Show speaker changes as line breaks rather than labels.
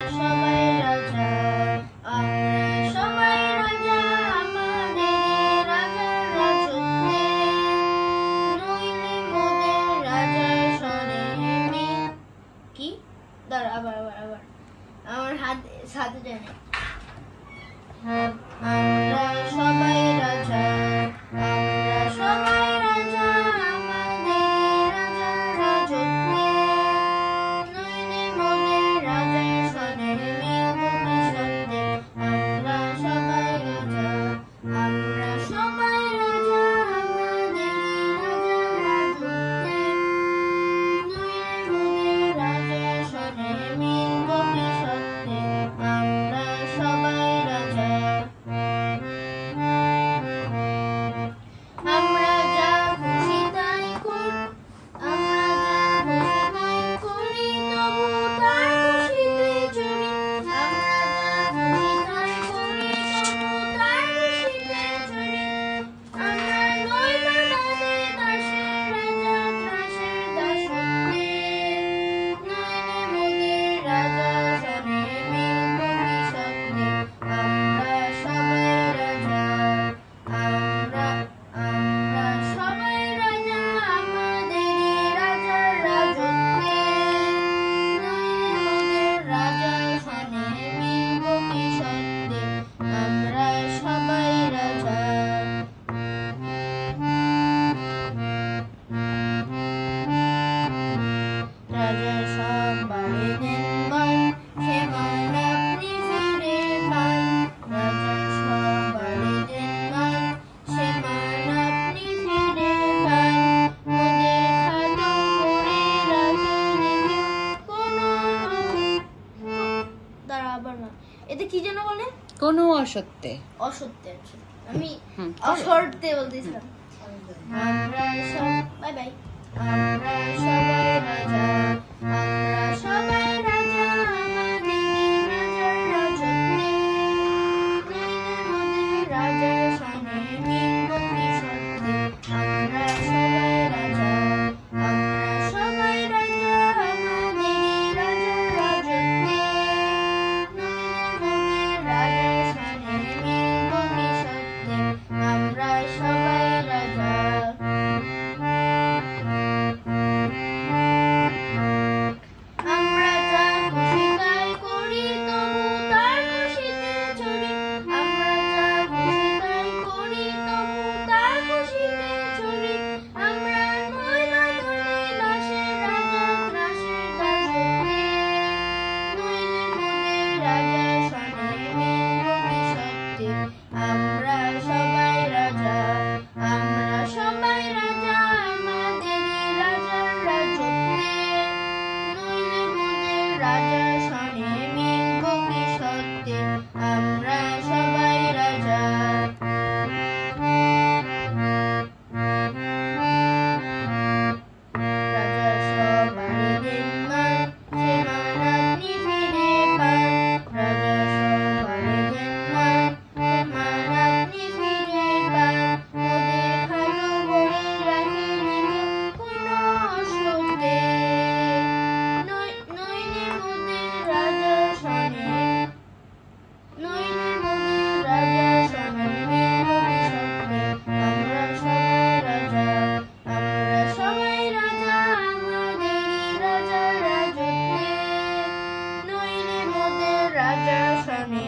সবাই রাজা, আমরা সবাই রাজা, আমাদের রাজার রাজত্বে, নইলে মোদের রাজার সনে কি দাঁড়া আবার আমার হাতে যায় না। আমরা সবাই রাজা, আমরা সবাই রাজা, আমাদের রাজার রাজত্বে, নইলে মোদের রাজার সনে ভবিষ্যতে। আমরা সবাই রাজা, আমরা সবাই রাজা, আমাদের রাজার রাজত্বে, নইলে মোদের রাজার সনে ভবিষ্যতে। আমরা সবাই রাজা, আমরা যা খুশি তাই করি, তবু তার খুশিতে চলি। আমরা যা খুশি তাই করি, তবু তার খুশিতে চলি। আমরা নই বানানে দাসের রাজা, ত্রাসের দাসত্বে, নইলে মোদের রাজা সনে ভবিষ্যতে। আমরা সবাই রাজা, আমরা সবাই রাজা, আমাদের রাজার রাজত্বে, নইলে মোদের রাজা সনে ভবিষ্যতে। আমরা সবাই রাজা। রাজার সব বাড়ি দেন মান, সে মান আপনি ফিরে পান। রাজার সব বাড়ি দেন মান, সে মান আপনি ফিরে পান। মোদের খাটো করে রাখেনি কোনো দাঁড়া আবার না, এতে কি যেন বলে?
কোনো অসত্যে।
অসত্যে। আমি অসত্যে বলতেছিলাম। আমরা সব বাই বাই। আমরা সবাই রাজা, আমরা সবাই রাজা, আমাদের রাজার রাজত্বে, নইলে মোদের রাজার সনে ভবিষ্যতে। আমরা সবাই রাজা, আমরা সবাই রাজা, আমাদের রাজার রাজত্বে, নইলে মোদের রাজার সনে ভবিষ্যতে। আমরা সবাই রাজা। আমরা যা খুশি তাই করি, তবু তার খুশিতে চলি। আমরা যা খুশি তাই করি, তবু তার খুশিতে চলি। আমরা নই বাঁধনে দাসের রাজা, ত্রাসের দাসত্বে, নইলে মোদের রাজা সনে ভবিষ্যতে। আমরা সবাই রাজা, আমরা সবাই রাজা, আমাদের রাজার রাজত্বে, নইলে মোদের রাজা সনে ভবিষ্যতে। আমরা সবাই রাজা। রাজার সব বাড়ি দেন মান, সে মান আপনি ফিরে পান। রাজার সব বাড়ি দেন মান, সে মান আপনি ফিরে পান। মোদের খাটো করে রাখেনি কোনো অসত্যে, নইলে মোদের রাজা সনে, নইলে মোদের রাজা সনে ভবিষ্যতে। আমরা সবাই রাজা, আমরা সবাই রাজা, আমাদের রাজার রাজত্বে, নইলে মোদের রাজা সনে